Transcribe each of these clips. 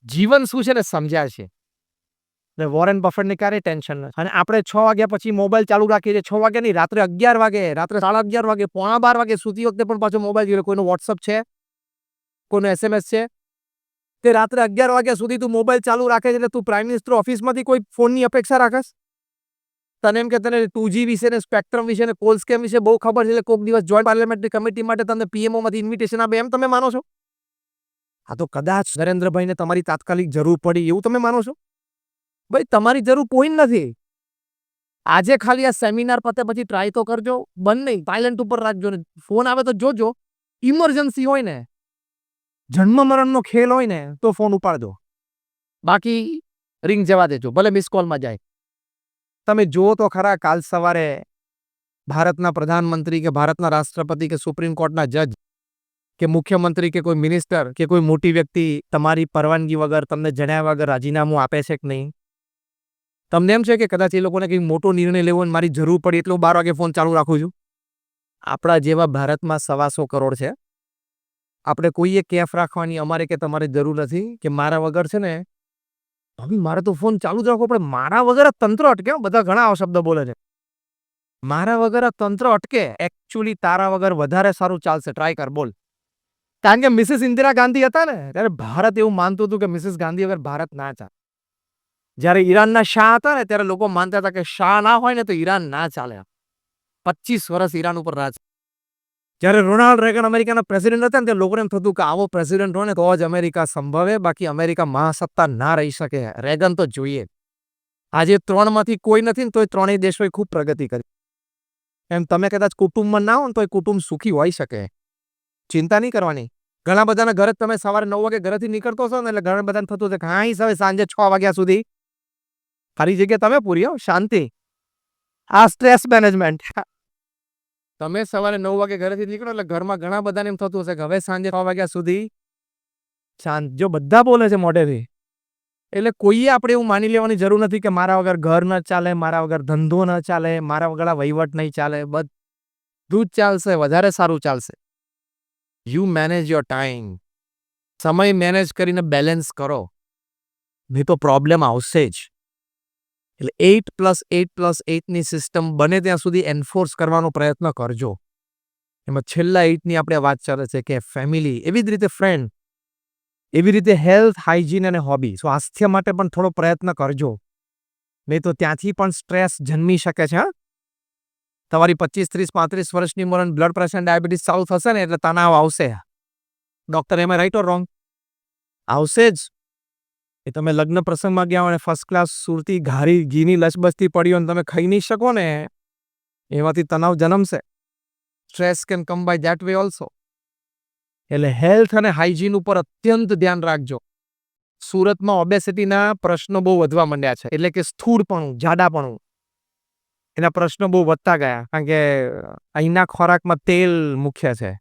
જીવન શું છે ને સમજ્યા છે. વોરેન બફેટને ક્યારેય ટેન્શન નથી. અને આપણે 6 વાગ્યા પછી મોબાઈલ ચાલુ રાખીએ છીએ. 6 વાગે નહીં, રાત્રે 11 વાગે, રાત્રે 11:30 વાગે, પોણા 12 વાગે સૂતી વખતે પણ પાછો મોબાઈલ જોઈએ. કોઈનો WhatsApp છે, કોઈનો SMS છે. તે રાત્રે 11 વાગ્યા સુધી તું મોબાઈલ ચાલુ રાખે છે એટલે તું પ્રાઇમ મિનિસ્ટર ઓફિસમાંથી કોઈ ફોનની અપેક્ષા રાખસ? તને એમ કે તને 2G વિશે ને સ્પેક્ટ્રમ વિશે ને કોલ સ્કેમ વિશે બહુ ખબર છે એટલે કોઈક દિવસ જોઈન્ટ પાર્લામેન્ટરી કમિટી માટે તમને PMOમાંથી ઇન્વિટેશન આપે એમ તમે માનો છો? આ તો કદાચ નરેન્દ્રભાઈને તમારી તાત્કાલિક જરૂર પડી એવું તમે માનો છો? ભાઈ તમારી જરૂર કોઈ નથી. આજે ખાલી આ સેમિનાર પતે પછી ટ્રાય તો કરજો. બંધ નહીં, સાયલેન્ટ ઉપર રાખજો ને ફોન આવે તો જોજો. ઇમરજન્સી હોય ને, જન્મ મરણનો ખેલ હોય ને તો ફોન ઉપાડજો. બાકી રિંગ જવા દેજો, ભલે મિસ કોલમાં જાય. તમે જુઓ તો ખરા કાલ સવારે ભારતના પ્રધાનમંત્રી કે ભારતના રાષ્ટ્રપતિ કે સુપ્રીમ કોર્ટના જજ કે મુખ્યમંત્રી કે કોઈ મિનિસ્ટર કે કોઈ મોટી વ્યક્તિ તમારી પરવાનગી વગર તમને જણાવ્યા વગર રાજીનામું આપે છે કે નહીં? તમને એમ છે કે કદાચ એ લોકોને કંઈક મોટો નિર્ણય લેવો અને મારી જરૂર પડી એટલે હું 12 વાગે ફોન ચાલુ રાખું છું? આપણા જેવા ભારતમાં 125 કરોડ છે. આપણે કોઈએ કેફ રાખવાની અમારે કે તમારે જરૂર નથી કે મારા વગર છે ને મારે તો ફોન ચાલુ જ રાખવો પડે. મારા વગર આ તંત્ર અટકે. બધા ઘણા આવા શબ્દ બોલે છે. મારા વગર આ તંત્ર અટકે. એકચ્યુઅલી તારા વગર વધારે સારું ચાલશે. ટ્રાય કર, બોલ. કારણ કે મિસિસ ઇન્દિરા ગાંધી હતા ને ત્યારે ભારત એવું માનતું હતું કે મિસિસ ગાંધી વગર ભારત ના ચાલે. જ્યારે ઈરાનના શાહ હતા ને ત્યારે લોકો માનતા હતા કે શાહ ના હોય ને તો ઈરાન ના ચાલે. 25 વર્ષ ઈરાન ઉપર રાજ. જ્યારે રોનાલ્ડ રેગન અમેરિકાના પ્રેસિડેન્ટ હતા ને ત્યારે લોકોને એમ થતું કે આવો પ્રેસિડેન્ટ હોય ને તો જ અમેરિકા સંભવે, બાકી અમેરિકા મહાસત્તા ના રહી શકે. રેગન તો જોઈએ. આજે 3માંથી કોઈ નથી ને તોય 3 દેશોએ ખૂબ પ્રગતિ કરી. એમ તમે કદાચ કુટુંબમાં ના હો ને તો એ કુટુંબ સુખી હોઈ શકે. ચિંતા નહીં કરવાની. ઘણા બધાના ઘરે તમે સવારે 9 વાગે ઘરેથી નીકળતો છો ને એટલે ઘણા બધાને થતું છે કે હા હવે સાંજે 6 વાગ્યા સુધી ખાલી જગ્યા તમે પૂરી હો, શાંતિ. આ સ્ટ્રેસ મેનેજમેન્ટ. તમે સવારે 9 વાગે ઘરેથી નીકળો એટલે ઘરમાં ઘણા બધાને એમ થતું હશે કે હવે સાંજે 6 વાગ્યા સુધી શાંત. જો બધા બોલે છે મોઢેથી એટલે કોઈએ આપણે એવું માની લેવાની જરૂર નથી કે મારા વગર ઘર ન ચાલે, મારા વગર ધંધો ન ચાલે, મારા વગર વહીવટ નહીં ચાલે. બધું જ ચાલશે, વધારે સારું ચાલશે. You manage your time. સમય મેનેજ કરીને બેલેન્સ કરો, નહીં તો પ્રોબ્લેમ આવશે જ. એટલે 8+8+8ની સિસ્ટમ બને ત્યાં સુધી એન્ફોર્સ કરવાનો પ્રયત્ન કરજો. એમાં છેલ્લા 8ની આપણે વાત ચાલે છે કે ફેમિલી, એવી જ રીતે ફ્રેન્ડ, એવી રીતે હેલ્થ, હાઇજીન અને હોબી. સ્વાસ્થ્ય માટે પણ થોડો પ્રયત્ન કરજો, નહીં તો ત્યાંથી પણ સ્ટ્રેસ જન્મી શકે છે. તમારી 25, 30, 35 વર્ષની ઉંમર બ્લડ પ્રેશર, ડાયાબિટીસ ચાલુ થશે ને એટલે તણાવ આવશે. ડોક્ટર એમ રાઈટ ઓર રોંગ? આવશે જ. એ તમે લગ્ન પ્રસંગમાં ગયા હોય અને ફર્સ્ટ ક્લાસ સુરતી ઘારી ઘીની લચબચતી પડી હોય અને તમે ખાઈ નહીં શકો ને એમાંથી તણાવ જન્મશે. Stress can come by that way also. એટલે હેલ્થ અને હાઇજીન ઉપર અત્યંત ધ્યાન રાખજો. સુરતમાં ઓબેસિટીના પ્રશ્નો બહુ વધવા માંડ્યા છે, એટલે કે સ્થૂળપણું, જાડાપણું, એના પ્રશ્નો બહુ વધતા ગયા. કારણ કે અહીંના ખોરાકમાં તેલ મુખ્ય છે.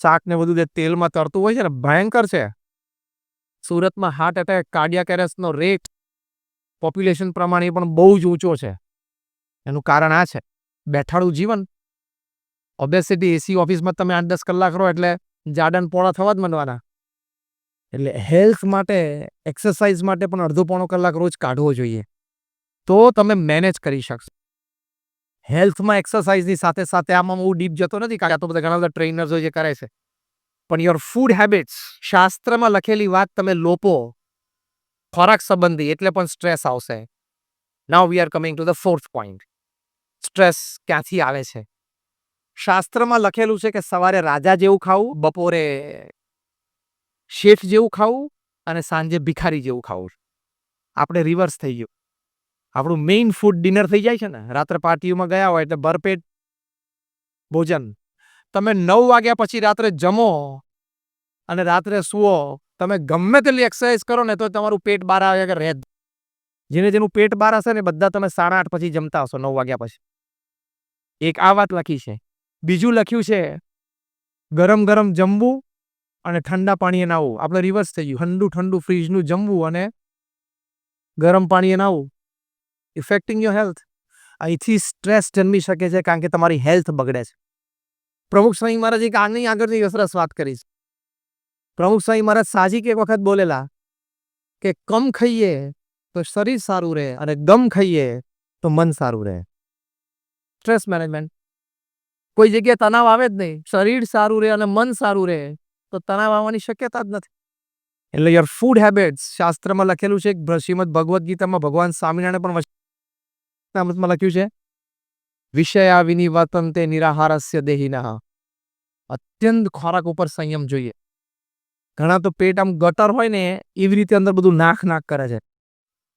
શાક ને બધું જે તેલમાં તરતું હોય છે ને ભયંકર છે. સુરતમાં હાર્ટ એટેક, કાર્ડિયાક એરેસ્ટનો રેટ પોપ્યુલેશન પ્રમાણે પણ બહુ જ ઊંચો છે. એનું કારણ આ છે બેઠાડું જીવન. ઓબેસિટી, એસી ઓફિસમાં તમે 8-10 કલાક રહો એટલે જાડાને પોળા થવા જ માંડવાના. એટલે હેલ્થ માટે, એક્સરસાઇઝ માટે પણ અડધો-પોણો કલાક રોજ કાઢવો જોઈએ, તો તમે મેનેજ કરી શકશો. હેલ્થમાં એક્સરસાઇઝની સાથે સાથે આમાં હું ડીપ જતો નથી કારણ કે આ તો બધા ઘણા બધા ટ્રેનર્સ હોય જે કરે છે. પણ યોર ફૂડ હેબિટ્સ, શાસ્ત્રમાં લખેલી વાત તમે લોપો ખોરાક સંબંધી એટલે પણ સ્ટ્રેસ આવશે. Now we are coming to the 4th point. Stress ક્યાંથી આવે છે? શાસ્ત્રમાં લખેલું છે કે સવારે રાજા જેવું ખાવું, બપોરે શેઠ જેવું ખાવું અને સાંજે ભિખારી જેવું ખાવું. આપણે રિવર્સ થઈ ગયું. આપણું મેઇન ફૂડ ડિનર થઈ જાય છે ને, રાત્રે પાર્ટીઓમાં ગયા હોય એટલે ભરપેટ ભોજન. તમે 9 વાગ્યા પછી રાત્રે જમો અને રાત્રે સુવો, તમે ગમે તેટલી એક્સરસાઇઝ કરો ને તો તમારું પેટ બહાર આવે કે રહે. જેનું પેટ બહાર હશે ને બધા તમે 8:30 પછી જમતા હશો 9 વાગ્યા પછી. એક આ વાત લખી છે. બીજું લખ્યું છે ગરમ ગરમ જમવું અને ઠંડા પાણીએ નાહવું. આપણે રિવર્સ થઈ ગયું. ઠંડુ ફ્રીજનું જમવું અને ગરમ પાણીએ નાહવું. ઇફેક્ટિંગ યોર હેલ્થ. અહીંથી સ્ટ્રેસ જન્મી શકે છે કારણ કે તમારી હેલ્થ બગડે છે. પ્રમુખ સ્વામી મહારાજ એક આગળની સરસ વાત કરીશ. પ્રમુખ સ્વામી મહારાજ સાહજિક એક વખત બોલેલા કે કમ ખાઈએ તો શરીર સારું રહે અને ગમ ખાઈએ તો મન સારું રહે. Stress management. કોઈ જગ્યાએ તણાવ આવે જ નહીં, શરીર સારું રહે અને મન સારું રહે તો તણાવ આવવાની શક્યતા જ નથી. એટલે યોર ફૂડ હેબિટ્સ શાસ્ત્રમાં લખેલું છે, શ્રીમદ ભગવદ્ ગીતામાં ભગવાન સ્વામિનારાયણ પણ લખ્યું છે, વિષયા વિનિવર્તન્તે નિરાહારસ્ય દેહિનઃ. અત્યંત ખોરાક ઉપર સંયમ જોઈએ. ઘણા તો પેટ આમ ગટર હોય ને એવી રીતે અંદર બધું નાખ કરે છે.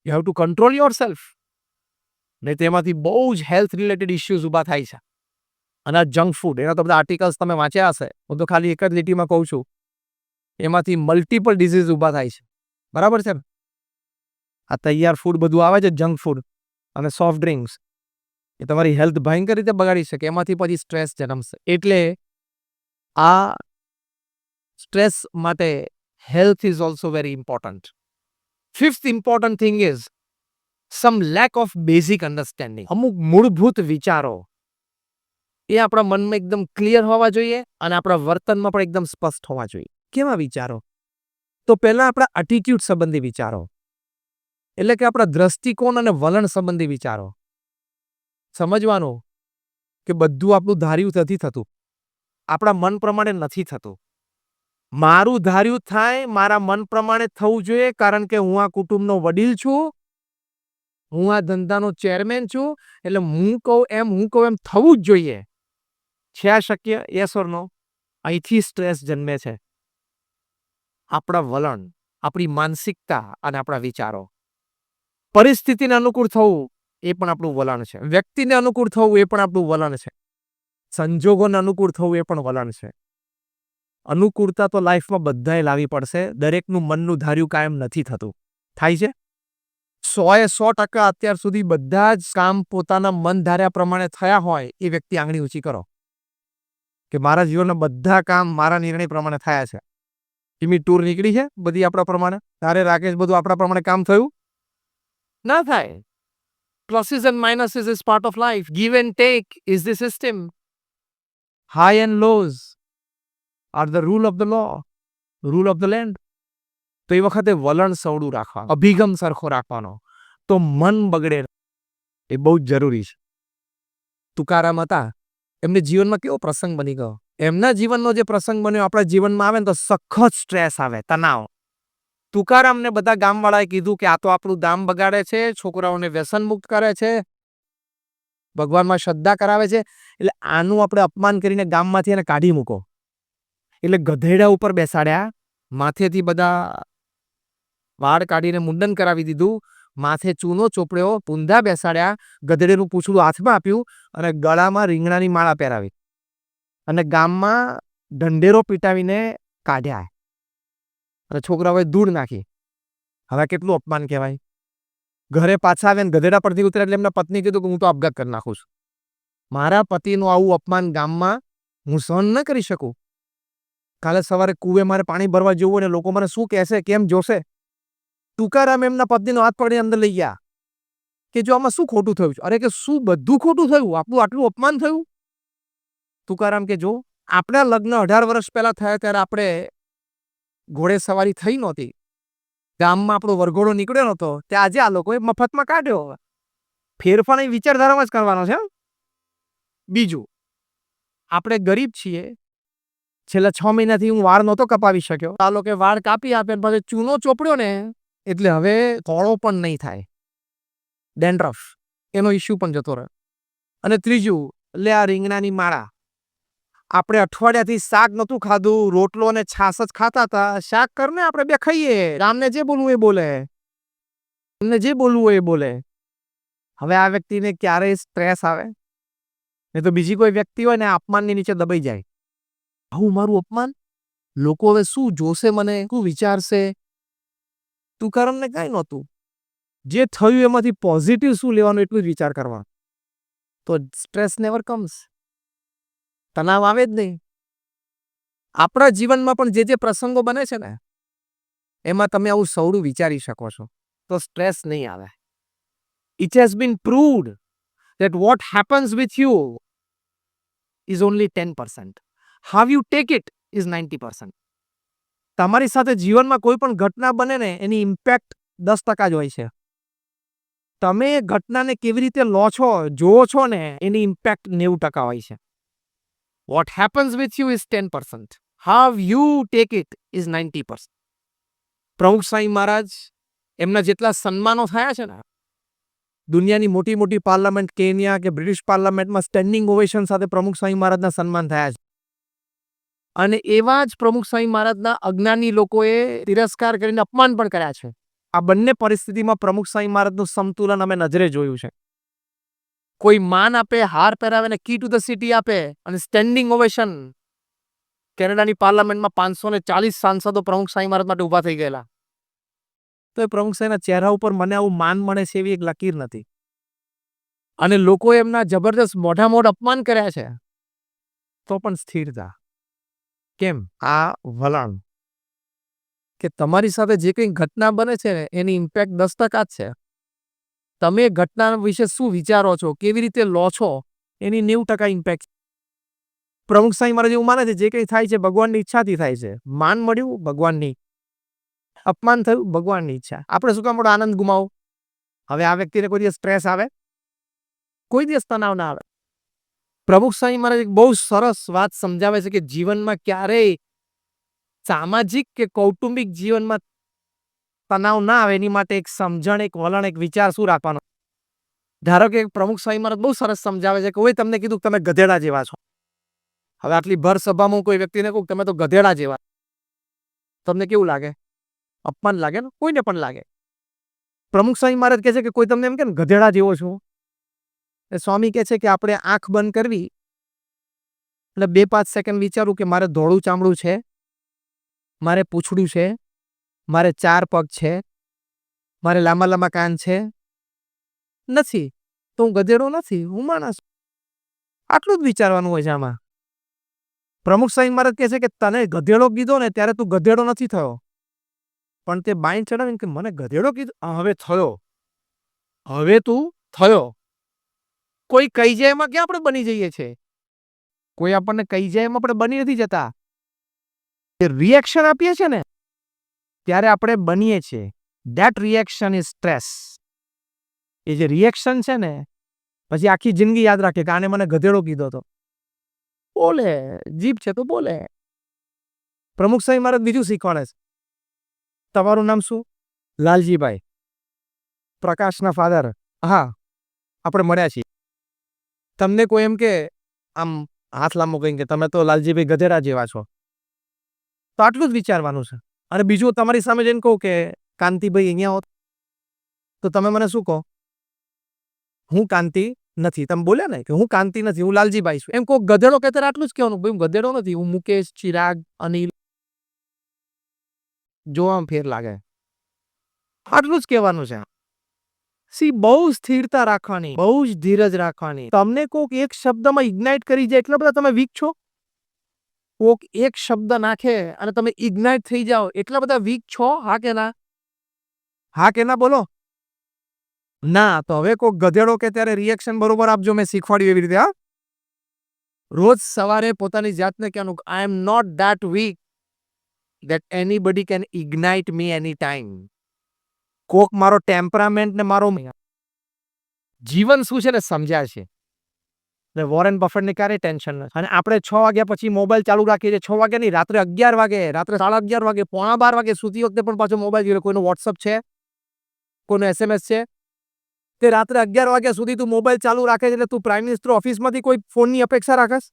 You have to control your self. ને તેમાંથી બહુ જ હેલ્થ રિલેટેડ ઇસ્યુઝ ઊભા થાય છે. અને આ જંક ફૂડ, એના તો બધા આર્ટિકલ્સ તમે વાંચ્યા હશે, હું તો ખાલી એક જ લીટીમાં કહું છું. એમાંથી મલ્ટિપલ ડિઝીઝ ઊભા થાય છે. બરાબર છે ને? આ તૈયાર ફૂડ બધું આવે છે, જંક ફૂડ અને સોફ્ટ ડ્રિંક્સ, એ તમારી હેલ્થ ભયંકર રીતે બગાડી શકે. એમાંથી પછી સ્ટ્રેસ જન્મશે. એટલે આ સ્ટ્રેસ માટે health is also very important. Fifth important thing is sum lack of basic understanding. અમુક મૂળભૂત વિચારો એ આપણા મનમાં એકદમ ક્લિયર હોવા જોઈએ અને આપણા વર્તનમાં પણ એકદમ સ્પષ્ટ હોવા જોઈએ. કેવા વિચારો? તો પહેલા આપણા એટીટ્યુડ સંબંધી વિચારો, એટલે કે આપણા દ્રષ્ટિકોણ અને વલણ સંબંધી વિચારો. સમજવાનું કે બધું આપણું ધાર્યું નથી થતું, આપણા મન પ્રમાણે નથી થતું. મારું ધાર્યું થાય, મારા મન પ્રમાણે થવું જોઈએ, કારણ કે હું આ કુટુંબનો વડીલ છું, હું આ ધંધાનો ચેરમેન છું, એટલે હું કહું એમ થવું જ જોઈએ. છે આ શક્ય? યસ ઓર નો? અહીંથી સ્ટ્રેસ જન્મે છે. આપણા વલણ, આપણી માનસિકતા અને આપણા વિચારો. પરિસ્થિતિને અનુકૂળ થવું એ પણ આપણું વલણ છે. વ્યક્તિને અનુકૂળ થવું એ પણ આપણું વલણ છે. સંજોગોને અનુકૂળ થવું એ પણ વલણ છે. અનુકૂળતા તો લાઈફમાં બધાએ લાવવી પડશે. દરેકનું મનનું ધાર્યું કાયમ નથી થતું. થાય છે? 100% અત્યાર સુધી બધા જ કામ પોતાના મન ધાર્યા પ્રમાણે થયા હોય એ વ્યક્તિ આંગળી ઊંચી કરો કે મારા જીવનના બધા કામ મારા નિર્ણય પ્રમાણે થયા છે. એમની ટૂર નીકળી છે બધી આપણા પ્રમાણે. તારે રાકેશ બધું આપણા પ્રમાણે કામ થયું? ના થાય. Pluses and minuses is part of life. Give and take is the system. High and lows are the rule of the law, rule of the land. તો એ વખતે વલણ સવડું રાખવાનું, અભિગમ સરખો રાખવાનો, તો મન બગડે એ બહુ જ જરૂરી છે. તુકારામ હતા, એમને જીવનમાં કેવો પ્રસંગ બની ગયો. એમના જીવનનો જે પ્રસંગ બન્યો આપણા જીવનમાં આવે ને તો સખત સ્ટ્રેસ આવે, તણાવ. તુકારામને બધા ગામવાળાએ કીધું કે આ તો આપણું દામ બગાડે છે, છોકરાઓને વ્યસન મુક્ત કરે છે, ભગવાનમાં શ્રદ્ધા કરાવે છે, એટલે આનું આપણે અપમાન કરીને ગામમાંથી એને કાઢી મૂકો. એટલે ગધેડા ઉપર બેસાડ્યા, માથેથી બધા વાળ કાઢીને મુંડન કરાવી દીધું, માથે ચૂનો ચોપડ્યો, પૂંધા બેસાડ્યા, ગધેડેનું પૂંછડું હાથમાં આપ્યું અને ગળામાં રીંગણાની માળા પહેરાવી અને ગામમાં ઢંઢેરો પીટાવીને કાઢ્યા અને છોકરાઓએ ધૂળ નાખી. હવે કેટલું અપમાન કહેવાય. ઘરે પાછા આવ્યા ને ગધેડા પરથી ઉતર્યા એટલે એમના પત્ની કીધું કે હું તો આપઘાત કરી નાખું છું. મારા પતિનું આવું અપમાન ગામમાં હું સહન ન કરી શકું. કાલે સવારે કુએ મારે પાણી ભરવા જવું અને લોકો મને શું કહેશે, કેમ જોશે. તુકારામ એમના પત્નીનો હાથ પકડી અંદર લઈ ગયા કે જો આમાં શું ખોટું થયું છે? અરે કે શું બધું ખોટું થયું? આપણું આટલું અપમાન થયું? તુકારામ કે જો આપણા લગ્ન 18 વર્ષ પહેલા થયા ત્યારે આપણે ઘોડે સવારી થઈ નહોતી, ગામમાં આપણો વરઘોડો નીકળ્યો નહોતો, તે આજે આ લોકોએ મફતમાં કાઢ્યો. ફેરફાર એ વિચારધારામાં જ કરવાનો છે. બીજું, આપણે ગરીબ છીએ, છેલ્લા 6 મહિનાથી હું વાળ નહોતો કપાવી શક્યો, આ લોકોએ વાળ કાપી આપે પછી ચૂનો ચોપડ્યો ને એટલે હવે કોળો પણ નહીં થાય, ડેન્ડ્રફ એનો ઇસ્યુ પણ જતો રહે. અને ત્રીજું, લે આ રીંગણાની માળા. આપણે અઠવાડિયાથી શાક નહોતું ખાધું, રોટલો અને છાશ જ ખાતા હતા. શાક કરને, આપણે બે ખાઈએ, રામને જે બોલવું એ બોલે, એમને જે બોલવું હોય એ બોલે. હવે આ વ્યક્તિને ક્યારેય સ્ટ્રેસ આવે ને તો બીજી કોઈ વ્યક્તિ હોય ને અપમાનની નીચે દબાઈ જાય. આવું મારું અપમાન, લોકો હવે શું જોશે, મને શું વિચારશે? તુકારામને કાંઈ નહોતું. જે થયું એમાંથી પોઝિટિવ શું લેવાનું એટલું જ વિચાર કરવાનો, તો સ્ટ્રેસ નેવર કમ્સ. તણાવ આવે જ નહીં. આપણા જીવનમાં પણ જે પ્રસંગો બને છે ને એમાં તમે આવું સૌડું વિચારી શકો છો તો સ્ટ્રેસ નહીં આવે. It has been proved that what happens with you is only 10%. How you take it is 90%. તમારી સાથે જીવનમાં કોઈ પણ ઘટના બને ને એની ઇમ્પેક્ટ 10% જ હોય છે. તમે ઘટનાને કેવી રીતે લો છો, જોવો છો ને, એની ઇમ્પેક્ટ 90% હોય છે. What happens with you is 10%. How you take it is 90%. પ્રમુખ સ્વામી મહારાજ એમના જેટલા સન્માનો થયા છે ને, દુનિયાની મોટી મોટી પાર્લામેન્ટ, કેન્યા કે બ્રિટિશ પાર્લામેન્ટમાં સ્ટેન્ડિંગ ઓવેશન સાથે પ્રમુખ સ્વામી મહારાજના સન્માન થયા છે. અને એવા જ પ્રમુખ સ્વામી મહારાજના અજ્ઞાની લોકોએ તિરસ્કાર કરીને અપમાન પણ કર્યા છે. આ બંને પરિસ્થિતિમાં પ્રમુખ સ્વામી મહારાજનું સંતુલન અમે નજરે જોયું છે. કોઈ માન આપે, હાર પહેરાવે ને કી ટુ ધ સિટી આપે અને સ્ટેન્ડિંગ ઓવેશન. કેનેડાની પાર્લામેન્ટમાં 540 સાંસદો પ્રમુખ સ્વામી મહારાજ માટે ઉભા થઈ ગયેલા. તો એ પ્રમુખ સ્વામીના ચહેરા ઉપર મને આવું માન મળે છે એવી એક લકીર નથી. અને લોકોએ એમના જબરદસ્ત મોઢામોઢ અપમાન કર્યા છે, તો પણ સ્થિરતા. કેમ? આ વલણ કે તમારી સાથે જે કંઈ ઘટના બને છે ને એની ઇમ્પેક્ટ 10% જ છે. તમે ઘટના વિશે શું વિચારો છો, કેવી રીતે લો છો, એની 90% ઇમ્પેક્ટ. પ્રમુખ સ્વામી મહારાજ એવું માને છે જે કંઈ થાય છે ભગવાનની ઈચ્છાથી થાય છે. માન મળ્યું ભગવાનની, અપમાન થયું ભગવાનની ઈચ્છા. આપણે શું કામ આનંદ ગુમાવો? હવે આ વ્યક્તિને કોઈ દિવસ સ્ટ્રેસ આવે? કોઈ દિવસ તણાવ ના આવે. પ્રમુખ સ્વામી મહારાજ એક બહુ સરસ વાત સમજાવે છે કે જીવનમાં ક્યારેય સામાજિક કે કૌટુંબિક જીવનમાં તણાવ ના આવે એની માટે એક સમજણ, એક વલણ, એક વિચાર શું રાખવાનો. ધારો કે પ્રમુખ સ્વામી મહારાજ બહુ સરસ સમજાવે છે કે કોઈ તમને કીધું તમે ગધેડા જેવા છો. હવે આટલી ભર સભામાં કોઈ વ્યક્તિને કહું તમે તો ગધેડા જેવા, તમને કેવું લાગે? અપમાન લાગે ને? કોઈને પણ લાગે. પ્રમુખ સ્વામી મહારાજ કહે છે કે કોઈ તમને એમ કે ગધેડા જેવો છો, એ સ્વામી કહે છે કે આપણે આંખ બંધ કરવી એટલે 2-5 સેકન્ડ વિચારું કે મારે ધોળું ચામડું છે, મારે પૂંછડું છે, મારે 4 પગ છે, મારે લાંબા લાંબા કાન છે? નથી. તો હું ગધેડો નથી, હું માણસ. આટલું જ વિચારવાનું હોય છે આમાં. પ્રમુખ સ્વામી મહારાજ કહે છે કે તને ગધેડો કીધો ને ત્યારે તું ગધેડો નથી થયો, પણ તે બાઈ ચડાવીને કે મને ગધેડો કીધો, હવે થયો. હવે તું થયો. કોઈ કહી જાય એમાં ક્યાં આપણે બની જઈએ છીએ? કોઈ આપણને કહી જાય એમાં આપણે બની નથી જતા. એ રિએક્શન આપીએ છીએ ને ત્યારે આપણે બનીએ છીએ. That reaction is stress. એ જે રિએક્શન છે ને પછી આખી જિંદગી યાદ રાખે કે આને મને ગધેડો કીધો હતો. બોલે, જીભ છે તો બોલે. પ્રમુખ સ્વામી મહારાજ બીજું શીખવાડે છે. તમારું નામ શું? લાલજીભાઈ. પ્રકાશના ફાધર. હા, આપણે મળ્યા છીએ. તમને કોઈ એમ કે આમ હાથ લાંબો કહીને કે તમે તો લાલજીભાઈ ગધેડા જેવા છો, તો આટલું જ વિચારવાનું છે. અને બીજું તમારી સામે જઈને કહું કે કાંતિભાઈ અહીંયા હોત, તો તમે મને શું કહો? હું કાંતિ નથી. તમે બોલ્યા ને કે હું કાંતિ નથી, હું લાલજીભાઈ છું. એમ કોઈ ગધેડો કહેતા આટલું જ કહેવાનું, ભાઈ હું ગધેડો નથી, હું મુકેશ, ચિરાગ, અનિલ. જોવામાં ફેર લાગે. આટલું જ કહેવાનું છે. બહુ સ્થિરતા રાખવાની, બહુ જ ધીરજ રાખવાની. તમને કોઈક એક શબ્દમાં ઇગ્નાઇટ કરી જાય એટલા બધા તમે વીક છો? કોઈક એક શબ્દ નાખે અને તમે ઇગ્નાઇટ થઈ જાઓ એટલા બધા વીક છો? હા કે ના? હા કે ના બોલો? ના. તો હવે કોઈક ગધેડો કે ત્યારે રિએક્શન બરોબર આપજો, મેં શીખવાડ્યું એવી રીતે. હા, રોજ સવારે પોતાની જાતને કહેવાનું I am not that weak that anybody can ignite me anytime. કોક મારો ટેમ્પરામેન્ટ ને મારો જીવન શું છે ને સમજ્યા છે. વોરેન બફેટને ક્યારે ટેન્શન નથી. અને આપણે 6 વાગ્યા પછી મોબાઈલ ચાલુ રાખીએ છીએ. 6 વાગ્યા નહીં, રાત્રે 11 વાગે, રાત્રે 11:30 વાગે, 11:15 વાગે સૂતી વખતે પણ પાછો મોબાઈલ જોઈએ. કોઈનો વોટ્સઅપ છે, કોઈનો SMS છે. તે રાત્રે 11 વાગ્યા સુધી તું મોબાઈલ ચાલુ રાખે છે એટલે તું પ્રાઇમ મિનિસ્ટર ઓફિસમાંથી કોઈ ફોનની અપેક્ષા રાખસ?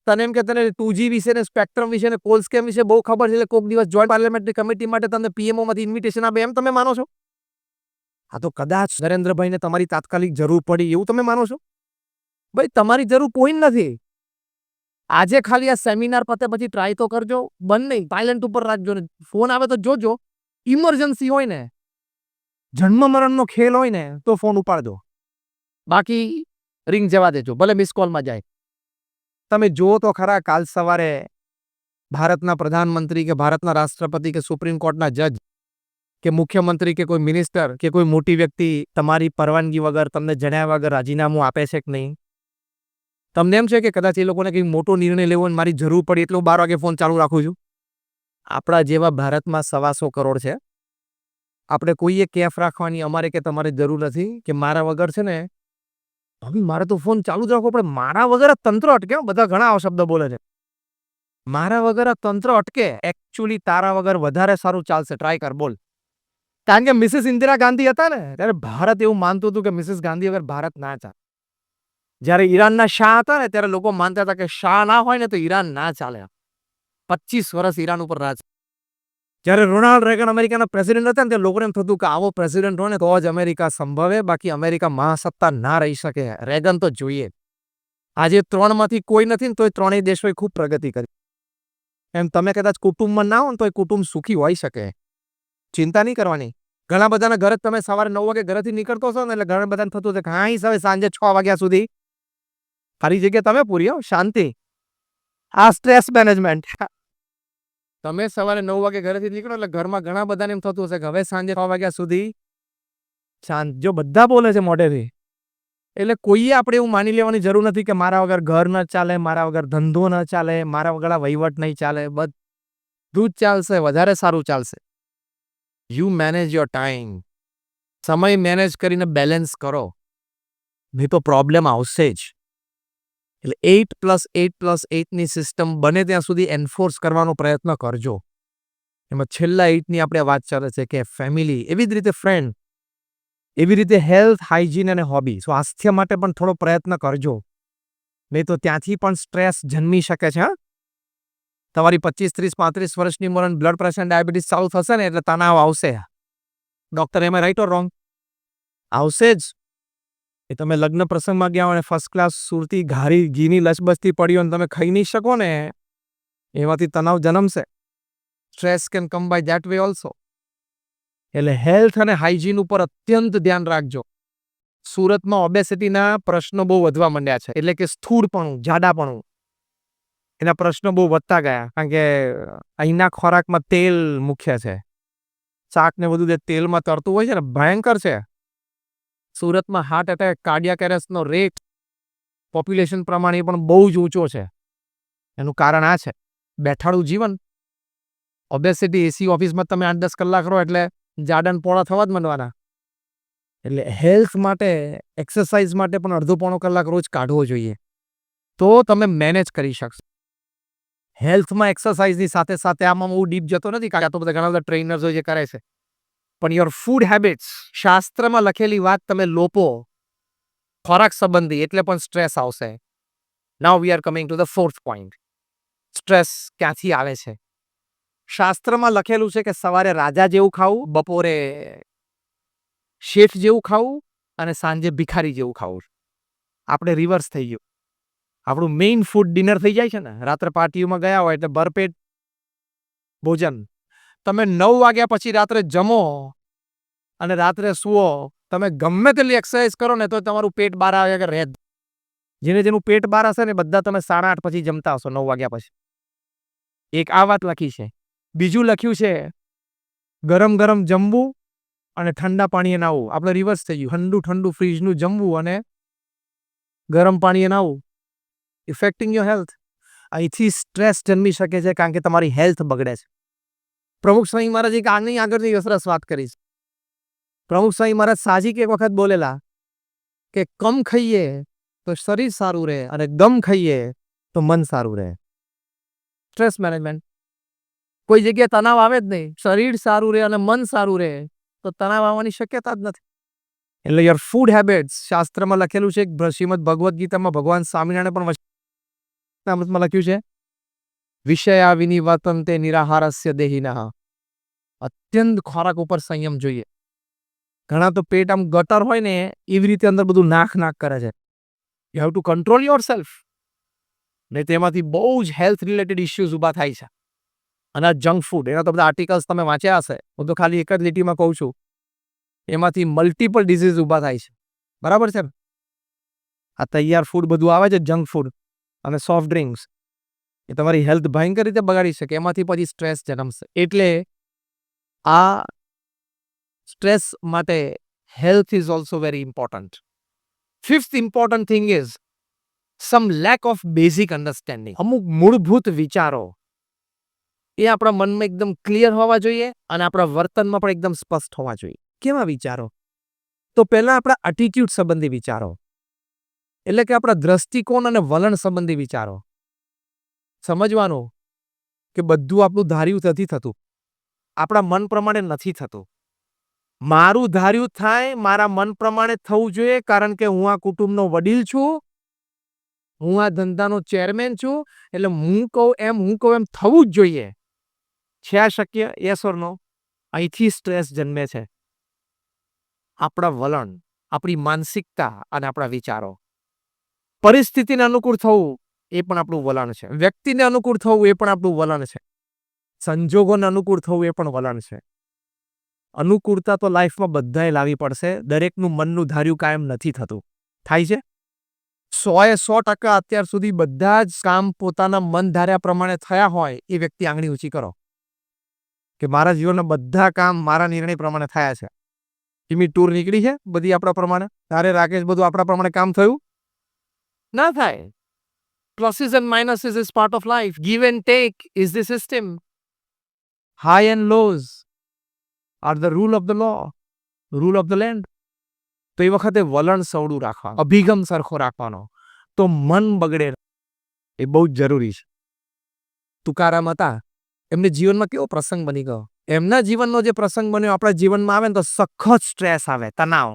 તને એમ કે તને 2G વિશે ને સ્પેક્ટ્રમ વિશે ને કોલ સ્કેમ વિશે બહુ ખબર છે એટલે કોઈક દિવસ જોઈન્ટ પાર્લામેન્ટરી કમિટી માટે તમને PMO માંથી ઇન્વિટેશન આપે એમ તમે માનો છો? આ તો કદાચ નરેન્દ્રભાઈને તમારી તાત્કાલિક જરૂર પડી એવું તમે માનો છો? ભાઈ તમારી જરૂર કોઈ નથી. આજે ખાલી આ સેમિનાર પતે પછી ટ્રાય તો કરજો. બંધ નહીં, સાયલેન્ટ ઉપર રાખજો ને ફોન આવે તો જોજો. ઇમરજન્સી હોય ને, જન્મ મરણનો ખેલ હોય ને તો ફોન ઉપાડજો. બાકી રિંગ જવા દેજો, ભલે મિસ કોલમાં જાય. તમે જુઓ તો ખરા કાલ સવારે ભારતના પ્રધાનમંત્રી કે ભારતના રાષ્ટ્રપતિ કે સુપ્રીમ કોર્ટના જજ કે મુખ્યમંત્રી કે કોઈ મિનિસ્ટર કે કોઈ મોટી વ્યક્તિ તમારી પરવાનગી વગર, તમને જણાવ્યા વગર રાજીનામું આપે છે કે નહીં? તમને એમ છે કે કદાચ એ લોકોને કંઈક મોટો નિર્ણય લેવો અને મારી જરૂર પડી એટલે હું 12 વાગે ફોન ચાલુ રાખું છું? આપણા જેવા ભારતમાં 125 કરોડ છે. આપણે કોઈએ કેફ રાખવાની અમારે કે તમારે જરૂર નથી કે મારા વગર છે ને ભાભી મારે તો ફોન ચાલુ જ રાખવો પડે, મારા વગર આ તંત્ર અટકે. બધા ઘણા શબ્દ બોલે છે. મારા વગર આ તંત્ર અટકે. એકચ્યુઅલી તારા વગર વધારે સારું ચાલશે. ટ્રાય કર, બોલ. કારણ કે મિસિસ ઇન્દિરા ગાંધી હતા ને ત્યારે ભારત એવું માનતું હતું કે મિસિસ ગાંધી વગર ભારત ના ચાલે. જ્યારે ઈરાનના શાહ હતા ને ત્યારે લોકો માનતા હતા કે શાહ ના હોય ને તો ઈરાન ના ચાલે. 25 વર્ષ ઈરાન ઉપર રાજ. જ્યારે રોનાલ્ડ રેગન અમેરિકાના પ્રેસિડેન્ટ હતા ને ત્યારે લોકોને એમ થતું કે આવો પ્રેસિડેન્ટ હોય ને તો જ અમેરિકા સંભવે, બાકી અમેરિકા મહાસત્તા ના રહી શકે. રેગન તો જોઈએ. આજે 3 માંથી કોઈ નથી ને તોય 3 દેશોએ ખૂબ પ્રગતિ કરી. એમ તમે કદાચ કુટુંબમાં ના હો ને તો કુટુંબ સુખી હોઈ શકે. ચિંતા નહીં કરવાની. ઘણા બધાના ઘરે તમે સવારે 9 વાગે ઘરેથી નીકળતો છો ને એટલે ઘણા બધાને થતું છે કે હા હવે સાંજે 6 વાગ્યા સુધી ખાલી જગ્યા તમે પૂરી હો, શાંતિ. આ સ્ટ્રેસ મેનેજમેન્ટ. તમે સવારે 9 વાગે ઘરેથી નીકળો એટલે ઘરમાં ઘણા બધાને એમ થતું હશે કે હવે સાંજે 6 વાગ્યા સુધી શાંત. જો બધા બોલે છે મોઢેથી એટલે કોઈએ આપણે એવું માની લેવાની જરૂર નથી કે મારા વગર ઘર ન ચાલે, મારા વગર ધંધો ન ચાલે, મારા વગર આ વહીવટ નહીં ચાલે. બધું જ ચાલશે, વધારે સારું ચાલશે. You manage your time. સમય મેનેજ કરીને બેલેન્સ કરો, નહીં તો પ્રોબ્લેમ આવશે જ. એટલે 8+8+8ની સિસ્ટમ બને ત્યાં સુધી એન્ફોર્સ કરવાનો પ્રયત્ન કરજો. એમાં છેલ્લા 8ની આપણે વાત ચાલે છે કે ફેમિલી, એવી જ રીતે ફ્રેન્ડ, એવી રીતે હેલ્થ, હાઇજીન અને હોબી. સ્વાસ્થ્ય માટે પણ થોડો પ્રયત્ન કરજો, નહીં તો ત્યાંથી પણ સ્ટ્રેસ જન્મી શકે છે. તમારી 25, 30, 35 વર્ષની ઉંમર બ્લડ પ્રેશર, ડાયાબિટીસ ચાલુ થશે ને એટલે તણાવ આવશે. ડોક્ટર એમ રાઈટ ઓર રોંગ? આવશે જ. એ તમે લગ્ન પ્રસંગમાં ગયા હોય ફર્સ્ટ ક્લાસ સુરતી ઘીની લચબચતી પડી હોય તમે ખાઈ નહીં શકો ને, એમાંથી તણાવ જન્મશે. Stress can come by that way also. એટલે હેલ્થ અને હાઇજીન ઉપર અત્યંત ધ્યાન રાખજો. સુરતમાં ઓબેસિટીના પ્રશ્નો બહુ વધવા માંડ્યા છે, એટલે કે સ્થૂળપણું, જાડાપણું, એના પ્રશ્નો બહુ વધતા ગયા. કારણ કે અહીંના ખોરાકમાં તેલ મુખ્ય છે. શાક ને બધું જે તેલમાં તરતું હોય છે ને ભયંકર છે. સુરતમાં હાર્ટ એટેક, કાર્ડિયાક એરેસ્ટનો રેટ પોપ્યુલેશન પ્રમાણે પણ બહુ જ ઊંચો છે. એનું કારણ આ છે બેઠાડું જીવન. ઓબેસિટી, એસી ઓફિસમાં તમે 8-10 કલાક રહો એટલે જાડાને પોળા થવા જ માંડવાના. એટલે હેલ્થ માટે, એક્સરસાઇઝ માટે પણ અડધો-પોણો કલાક રોજ કાઢવો જોઈએ, તો તમે મેનેજ કરી શકશો. હેલ્થમાં એક્સરસાઇઝની સાથે સાથે આમાં હું ડીપ જતો નથી, કારણ કે તો બધા ઘણા બધા ટ્રેનર્સ હોય જે કરે છે. પણ યોર ફૂડ હેબિટ્સ, શાસ્ત્રમાં લખેલી વાત તમે લોપો ખોરાક સંબંધી, એટલે પણ સ્ટ્રેસ આવશે. Now we are coming to the 4th point. Stress ક્યાંથી આવે છે? શાસ્ત્રમાં લખેલું છે કે સવારે રાજા જેવું ખાવું, બપોરે શેઠ જેવું ખાવું અને સાંજે ભિખારી જેવું ખાવું. આપણે રિવર્સ થઈ ગયું. આપણું મેઇન ફૂડ ડિનર થઈ જાય છે ને, રાત્રે પાર્ટીઓમાં ગયા હોય એટલે ભરપેટ ભોજન. તમે 9 વાગ્યા પછી રાત્રે જમો અને રાત્રે સુવો, તમે ગમે તેટલી એક્સરસાઇઝ કરો ને તો તમારું પેટ બહાર આવે કે રહે. જેનું પેટ બહાર હશે ને બધા તમે 8:30 પછી જમતા હશો, 9 વાગ્યા પછી. એક આ વાત લખી છે. બીજું લખ્યું છે ગરમ ગરમ જમવું અને ઠંડા પાણીએ નાહવું. આપણે રિવર્સ થઈ ગયું. ઠંડુ ફ્રીજનું જમવું અને ગરમ પાણીએ નાહવું. ઇફેક્ટિંગ યોર હેલ્થ. અહીંથી સ્ટ્રેસ જન્મી શકે છે કારણ કે તમારી હેલ્થ બગડે છે. પ્રમુખ સ્વામી મહારાજ એક આગળની સરસ વાત કરીશ. પ્રમુખ સ્વામી મહારાજ સાહજિક એક વખત બોલેલા કે કમ ખાઈએ તો શરીર સારું રહે અને ગમ ખાઈએ તો મન સારું રહે. Stress management. કોઈ જગ્યાએ તણાવ આવે જ નહીં, શરીર સારું રહે અને મન સારું રહે તો તણાવ આવવાની શક્યતા જ નથી. એટલે યોર ફૂડ હેબિટ્સ, શાસ્ત્રમાં લખેલું છે, શ્રીમદ ભગવદ્ ગીતામાં ભગવાન સ્વામિનારાયણ પણ લખ્યું છે વિષયા વિનિવર્તન્તે નિરાહારસ્ય દેહિનઃ. અત્યંત ખોરાક ઉપર સંયમ જોઈએ. ઘણા તો પેટ આમ ગટર હોય ને એવી રીતે અંદર બધું નાક કરે છે. You have to control your self. ને તેમાંથી બહુ જ હેલ્થ રિલેટેડ ઇસ્યુઝ ઊભા થાય છે. અને આ જંક ફૂડ, એના તો બધા આર્ટિકલ્સ તમે વાંચ્યા હશે. હું તો ખાલી એક જ લીટીમાં કહું છું, એમાંથી મલ્ટિપલ ડિઝીઝ ઊભા થાય છે. બરાબર છે ને? આ તૈયાર ફૂડ બધું આવે છે, જંક ફૂડ અને સોફ્ટ ડ્રિંક્સ, એ તમારી હેલ્થ ભયંકર રીતે બગાડી શકે. એમાંથી પછી સ્ટ્રેસ જન્મશે. એટલે આ સ્ટ્રેસ માટે health is also very important. 5th important thing is sum lack of basic understanding. અમુક મૂળભૂત વિચારો એ આપણા મનમાં એકદમ ક્લિયર હોવા જોઈએ અને આપણા વર્તનમાં પણ એકદમ સ્પષ્ટ હોવા જોઈએ. કેવા વિચારો? તો પહેલા આપણા એટીટ્યુડ સંબંધી વિચારો, એટલે કે આપણા દ્રષ્ટિકોણ અને વલણ સંબંધી વિચારો. સમજવાનું કે બધું આપણું ધાર્યું નથી થતું, આપણા મન પ્રમાણે નથી થતું. મારું ધાર્યું થાય, મારા મન પ્રમાણે થવું જોઈએ, કારણ કે હું આ કુટુંબનો વડીલ છું, હું આ ધંધાનો ચેરમેન છું, એટલે હું કહું એમ થવું જ જોઈએ. છે આ શક્ય? યસ ઓર નો? અહીંથી સ્ટ્રેસ જન્મે છે. આપણા વલણ, આપણી માનસિકતા અને આપણા વિચારો. પરિસ્થિતિને અનુકૂળ થવું એ પણ આપણું વલણ છે. વ્યક્તિને અનુકૂળ થવું એ પણ આપણું વલણ છે. સંજોગોને અનુકૂળ થવું એ પણ વલણ છે. અનુકૂળતા તો લાઈફમાં બધાએ લાવવી પડશે. દરેકનું મનનું ધાર્યું કાયમ નથી થતું. થાય છે? 100% અત્યાર સુધી બધા જ કામ પોતાના મન ધાર્યા પ્રમાણે થયા હોય એ વ્યક્તિ આંગળી ઊંચી કરો કે મારા જીવનના બધા કામ મારા નિર્ણય પ્રમાણે થયા છે. એમની ટૂર નીકળી છે બધી આપણા પ્રમાણે. તારે રાકેશ બધું આપણા પ્રમાણે કામ થયું? ના થાય. Pluses and minuses is part of life. Give and take is the system. High and lows are the rule of the law, rule of the land. તો એ વખતે વલણ સવડું રાખવાનું, અભિગમ સરખો રાખવાનો, તો મન બગડે એ બહુ જ જરૂરી છે. તુકારામ હતા, એમને જીવનમાં કેવો પ્રસંગ બની ગયો. એમના જીવનનો જે પ્રસંગ બન્યો આપણા જીવનમાં આવે ને તો સખત સ્ટ્રેસ આવે, તણાવ.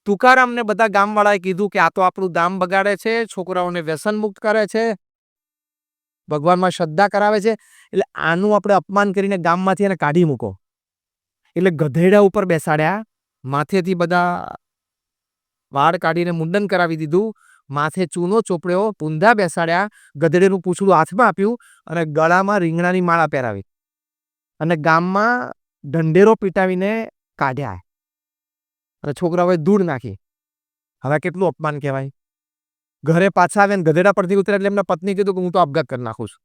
તુકારામને બધા ગામવાળાએ કીધું કે આ તો આપણું ગામ બગાડે છે, છોકરાઓને વ્યસન મુક્ત કરે છે, ભગવાનમાં શ્રદ્ધા કરાવે છે, એટલે આનું આપણે અપમાન કરીને ગામમાંથી એને કાઢી મૂકો. એટલે ગધેડા ઉપર બેસાડ્યા, માથેથી બધા વાળ કાઢીને મુંડન કરાવી દીધું, માથે ચૂનો ચોપડ્યો, પૂંધા બેસાડ્યા, ગધેડેનું પૂંછડું હાથમાં આપ્યું અને ગળામાં રીંગણાની માળા પહેરાવી અને ગામમાં ઢંઢેરો પીટાવીને કાઢ્યા અને છોકરાઓએ ધૂળ નાખી. હવે કેટલું અપમાન કહેવાય. ઘરે પાછા આવે ને ગધેડા પરથી ઉતરે એટલે એમના પત્ની કીધું કે હું તો આપઘાત કરી નાખું છું.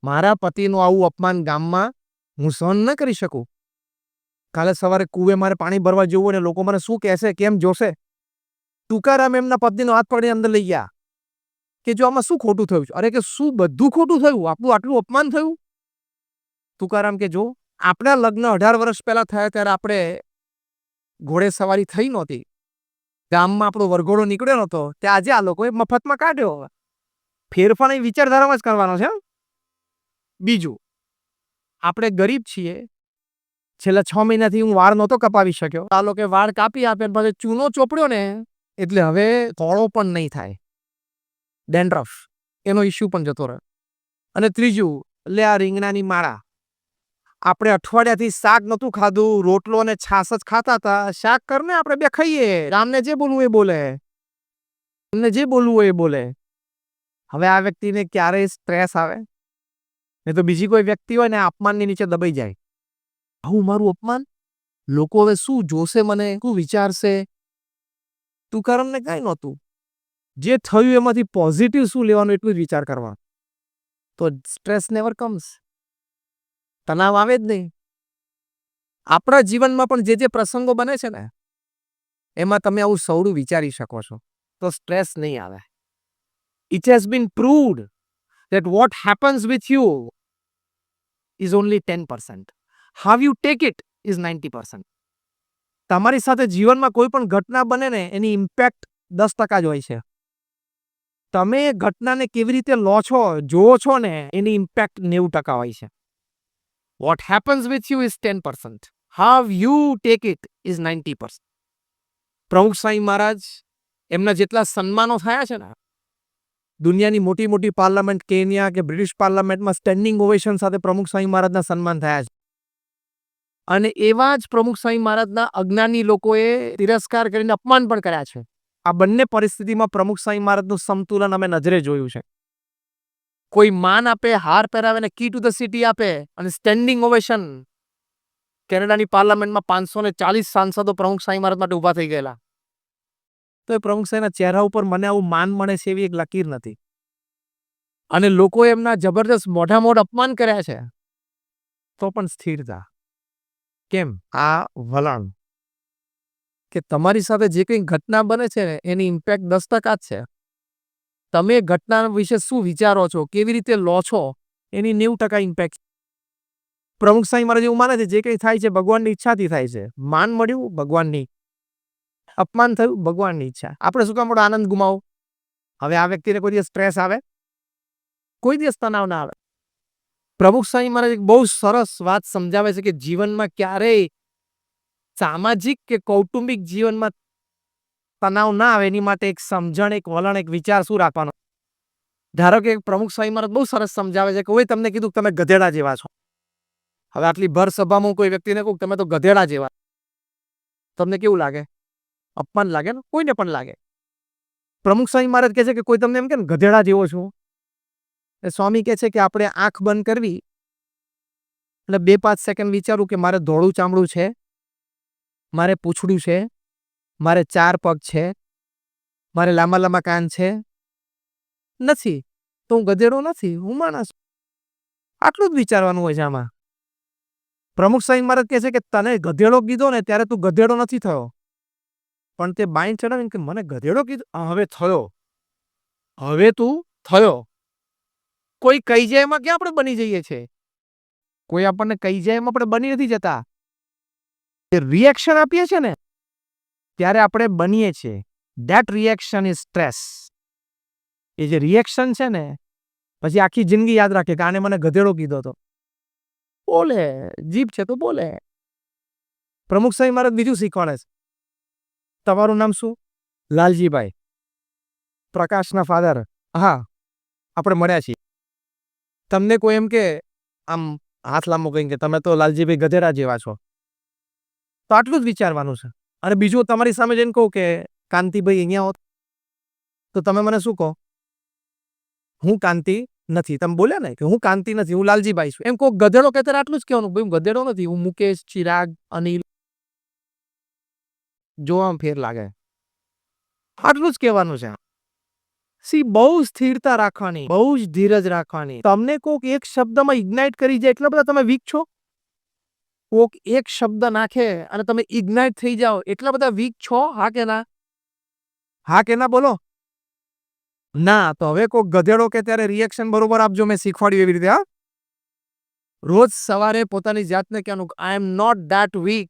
મારા પતિનું આવું અપમાન ગામમાં હું સહન ન કરી શકું. કાલે સવારે કૂવે મારે પાણી ભરવા જવું અને લોકો મને શું કહેશે, કેમ જોશે. તુકારામ એમના પત્નીનો હાથ પકડીને અંદર લઈ ગયા કે જો આમાં શું ખોટું થયું છે? અરે કે શું બધું ખોટું થયું? આપણું આટલું અપમાન થયું? તુકારામ કે જો આપણા લગ્ન 18 વર્ષ પહેલા થયા ત્યારે આપણે ઘોડે સવારી થઈ નહોતી, ગામમાં આપણો વરઘોડો નીકળ્યો નહોતો, તે આજે આ લોકોએ મફતમાં કાઢ્યો. ફેરફાર એ વિચારધારામાં જ કરવાનો છે. બીજું, આપણે ગરીબ છીએ, છેલ્લા 6 મહિનાથી હું વાળ નહોતો કપાવી શક્યો, આ લોકોએ વાળ કાપી આપે પછી ચૂનો ચોપડ્યો ને એટલે હવે થોડો પણ નહીં થાય. ડેન્ડ્રફ એનો ઇસ્યુ પણ જતો રહે. અને ત્રીજું, લે આ રીંગણાની માળા. આપણે અઠવાડિયાથી શાક નહોતું ખાધું, રોટલો અને છાશ જ ખાતા હતા. શાક કરને આપણે બે ખાઈએ, રામને જે બોલવું એ બોલે, એમને જે બોલવું એ બોલે. હવે આ વ્યક્તિને ક્યારેય સ્ટ્રેસ આવે નહીં તો બીજી કોઈ વ્યક્તિ હોય ને અપમાનની નીચે દબાઈ જાય. આવું મારું અપમાન, લોકો હવે શું જોશે, મને શું વિચારશે. તુકારામને કાંઈ નહોતું. જે થયું એમાંથી પોઝિટિવ શું લેવાનું એટલું જ વિચાર કરવાનો, તો સ્ટ્રેસ નેવર કમ્સ. તણાવ આવે જ નહીં. આપણા જીવનમાં પણ જે પ્રસંગો બને છે ને એમાં તમે આવું સૌડું વિચારી શકો છો તો સ્ટ્રેસ નહીં આવે. It has been proved that what happens with you is only 10%. How you take it is 90%. તમારી સાથે જીવનમાં કોઈ પણ ઘટના બને ને એની ઇમ્પેક્ટ 10% જ હોય છે. તમે એ ઘટનાને કેવી રીતે લો છો, જોવો છો ને એની ઇમ્પેક્ટ 90% હોય છે. What happens with you is 10%. How you take it is 90%. પ્રમુખ સ્વામી મહારાજ, એમના જેટલા સન્માનો થયા છે ને, દુનિયાની મોટી મોટી પાર્લામેન્ટ, કેન્યા કે બ્રિટિશ પાર્લામેન્ટમાં સ્ટેન્ડિંગ ઓવેશન સાથે પ્રમુખ સ્વામી મહારાજના સન્માન થયા છે. અને એવા જ પ્રમુખ સ્વામી મહારાજના અજ્ઞાની લોકોએ તિરસ્કાર કરીને અપમાન પણ કર્યા છે. આ બંને પરિસ્થિતિમાં પ્રમુખ સ્વામી મહારાજનું સંતુલન અમે નજરે જોયું છે. કોઈ માન આપે, હાર પહેરાવે ને કી ટુ ધ સિટી આપે અને સ્ટેન્ડિંગ ઓવેશન. કેનેડાની પાર્લામેન્ટમાં 540 સાંસદો પ્રમુખ સ્વામી મહારાજ માટે ઊભા થઈ ગયેલા. તો એ પ્રમુખ સ્વામીના ચહેરા ઉપર મને આવું માન મળે છે એવી એક લકીર નથી. અને લોકોએ એમના જબરદસ્ત મોઢામોઢ અપમાન કર્યા છે તો પણ સ્થિરતા. કેમ? આ વલણ કે તમારી સાથે જે કંઈ ઘટના બને છે ને એની ઇમ્પેક્ટ 10% જ છે. તમે ઘટના વિશે શું વિચારો છો, કેવી રીતે લો છો, એની 90% ઇમ્પેક્ટ પ્રમુખ સ્વામી મહારાજ એવું માને છે જે કંઈ થાય છે ભગવાનની ઈચ્છાથી થાય છે. માન મળ્યું ભગવાનની, અપમાન થયું ભગવાનની ઈચ્છા. આપણે શું કામ આપણો આનંદ ગુમાવો? હવે આ વ્યક્તિને કોઈ દિવસ સ્ટ્રેસ આવે? કોઈ દિવસ તણાવ ના આવે. પ્રમુખ સ્વામી મહારાજ એક બહુ સરસ વાત સમજાવે છે કે જીવનમાં ક્યારેય સામાજિક કે કૌટુંબિક જીવનમાં તણાવ ના આવે એની માટે એક સમજણ, એક વલણ, એક વિચાર શું રાખવાનો. ધારો કે પ્રમુખ સ્વામી મહારાજ બહુ સરસ સમજાવે છે કે કોઈ તમને કીધું કે તમે ગધેડા જેવા છો. હવે આટલી ભર સભામાં કોઈ વ્યક્તિને કહું તમે તો ગધેડા જેવા, તમને કેવું લાગે? અપમાન લાગે ને? કોઈને પણ લાગે. પ્રમુખ સ્વામી મહારાજ કહે છે કે કોઈ તમને એમ કે ને ગધેડા જેવો છો, સ્વામી કહે છે કે આપણે આંખ બંધ કરવી એટલે 2-5 સેકન્ડ વિચારવું કે મારે ધોળું ચામડું છે, મારે પૂંછડું છે, મારે 4 પગ છે, મારે લાંબા લાંબા કાન છે? નથી. તો હું ગધેડો નથી, હું માણસ. આટલું જ વિચારવાનું હોય છે આમાં. પ્રમુખ સ્વામી મહારાજ કહે છે કે તને ગધેડો કીધો ને ત્યારે તું ગધેડો નથી થયો, પણ તે બાઈ ચડાવીને કે મને ગધેડો કીધો, હવે થયો. હવે તું થયો. કોઈ કહી જાય એમાં ક્યાં આપણે બની જઈએ છીએ? કોઈ આપણને કહી જાય એમાં આપણે બની નથી જતા. એ રિએક્શન આપીએ છીએ ને ત્યારે આપણે બનીએ છીએ. That reaction is stress. એ જે રિએક્શન છે ને પછી આખી જિંદગી યાદ રાખે કે આને મને ગધેડો કીધો હતો. બોલે, જીભ છે તો બોલે. પ્રમુખ સ્વામી મહારાજ બીજું શીખવાડે છે. તમારું નામ શું? લાલજીભાઈ. પ્રકાશના ફાધર. હા, આપણે મળ્યા છીએ. તમને કોઈ એમ કે આમ હાથ લાંબો કહીને કે તમે તો લાલજીભાઈ ગધેડા જેવા છો, તો આટલું જ વિચારવાનું છે. અને બીજું તમારી સામે જઈને કહું કે કાંતિભાઈ અહીંયા હોત, તો તમે મને શું કહો? હું કાંતિ નથી. તમે બોલ્યા ને કે હું કાંતિ નથી, હું લાલજીભાઈ છું. એમ કોઈ ગધેડો કહેતા આટલું જ કહેવાનું, ભાઈ હું ગધેડો નથી, હું મુકેશ, ચિરાગ, અનિલ. જોવામાં ફેર લાગે. આટલું જ કહેવાનું છે. સી બહુ સ્થિરતા રાખવાની, બહુ જ ધીરજ રાખવાની. તમને કોઈક એક શબ્દમાં ઇગ્નાઇટ કરી જાય એટલા બધા તમે વીક છો? કોઈક એક શબ્દ નાખે અને તમે ઇગ્નાઇટ થઈ જાઓ એટલા બધા વીક છો? હા કે ના? હા કે ના બોલો? ના. તો હવે કોઈક ગધેડો કે ત્યારે રિએક્શન બરોબર આપજો, મેં શીખવાડ્યું એવી રીતે. હા, રોજ સવારે પોતાની જાતને કહેવાનું I am not that weak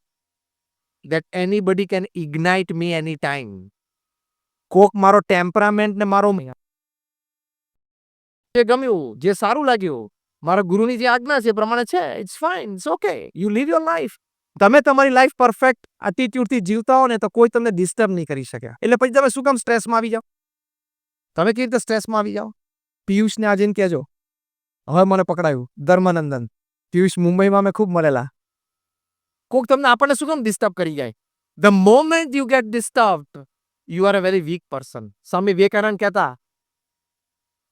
that anybody can ignite me anytime. કોક મારો ટેમ્પરામેન્ટ ને મારો જે ગમ્યું, જે સારું લાગ્યું, મારા ગુરુની જે આજ્ઞા છે એ પ્રમાણે છે, it's fine, it's okay, you live your life. તમે તમારી લાઈફ પરફેક્ટ એટીટ્યુડથી જીવતા હો ને તો કોઈ તમને ડિસ્ટર્બ નહીં કરી શકે. એટલે પછી તમે શું કામ સ્ટ્રેસમાં આવી જાઓ? તમે કેવી રીતે સ્ટ્રેસમાં આવી જાઓ? પિયુષને આજે કહેજો, હવે મને પકડાયું ધર્માનંદન. પિયુષ મુંબઈમાં મેં ખૂબ મળેલા. કોક તમને આપણને શું કામ ડિસ્ટર્બ કરી જાય? The moment you get disturbed, you are a very weak person. Swami Vivekananda કહેતા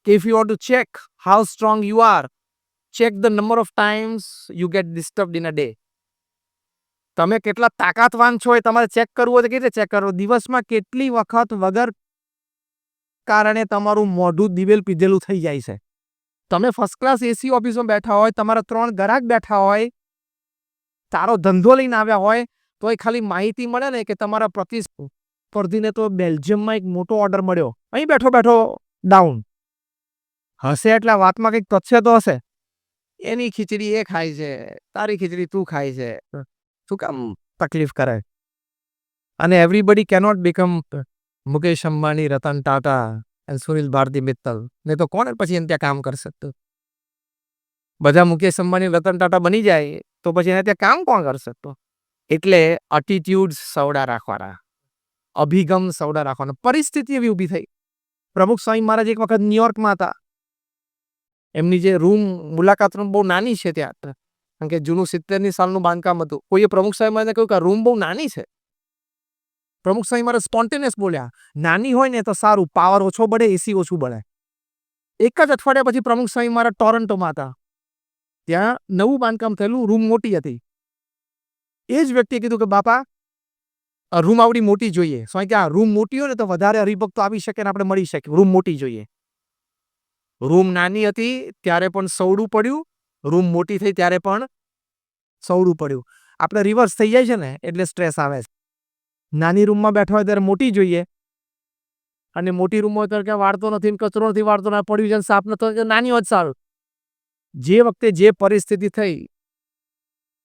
કે if you want to check how strong you are, check the number of times you get disturbed in a day. તમે કેટલા તાકાતવાન છો એ તમારે check કરવું હોય તો કેવી રીતે ચેક કરો? દિવસમાં કેટલી વખત વગર કારણે તમારું મોઢું દિવેલ પીધેલું થઈ જાય છે. તમે ફર્સ્ટ ક્લાસ એસી ઓફિસમાં બેઠા હોય, તમારા 3 ગ્રાહક બેઠા હોય, તારો ધંધો લઈને આવ્યા હોય, તો એ ખાલી માહિતી મળે ને કે તમારા પ્રતિસ્પર્ધીને તો બેલ્જિયમમાં એક મોટો ઓર્ડર મળ્યો, અહીં બેઠો બેઠો ડાઉન હશે એટલે વાતમાં કંઈક તથ્ય તો હશે. એની ખીચડી એ ખાય છે, તારી ખીચડી તું ખાય છે, શું કામ તકલીફ કરે? અને everybody cannot become Mukesh Ambani, Ratan Tata અને સુનિલ ભારતી મિત્તલ. નહીં તો કોણ પછી એને ત્યાં કામ કરશે? બધા મુકેશ અંબાણી, રતન ટાટા બની જાય તો પછી એને ત્યાં કામ કોણ કરશે? તો એટલે એટીટ્યુડ સવડા રાખવાના, અભિગમ સવડા રાખવાનો. પરિસ્થિતિ એવી ઊભી થઈ. પ્રમુખ સ્વામી મહારાજ એક વખત ન્યુયોર્કમાં હતા. એમની જે રૂમ મુલાકાત રૂમ બહુ નાની છે ત્યાં, કારણ કે જૂનું 70ની સાલનું બાંધકામ હતું. કોઈએ પ્રમુખ સ્વામી મહારાજને કહ્યું કે આ રૂમ બહુ નાની છે. પ્રમુખ સ્વામી મહારાજ સ્પોન્ટેનિયસ બોલ્યા, નાની હોય ને તો સારું, પાવર ઓછો બળે, એસી ઓછું બળે. એક જ અઠવાડિયા પછી પ્રમુખ સ્વામી મહારાજ ટોરન્ટોમાં હતા. ત્યાં નવું બાંધકામ થયેલું, રૂમ મોટી હતી. એ જ વ્યક્તિએ કીધું કે બાપા રૂમ આવડી મોટી જોઈએ. સ્વામી કે આ રૂમ મોટી હોય ને તો વધારે હરિભક્તો આવી શકે ને આપણે મળી શકીએ. રૂમ મોટી જોઈએ. રૂમ નાની હતી ત્યારે પણ સવડું પડ્યું, રૂમ મોટી થઈ ત્યારે પણ સવડું પડ્યું. આપણે રિવર્સ થઈ જાય છે ને એટલે સ્ટ્રેસ આવે છે. નાની રૂમમાં બેઠા હોય ત્યારે મોટી જોઈએ, અને મોટી રૂમ હોય ત્યારે ક્યાં વાળતો નથી, કચરો નથી વાળતો, ના પડ્યું છે, સાફ નતો, નાની હોય સારું. જે વખતે જે પરિસ્થિતિ થઈ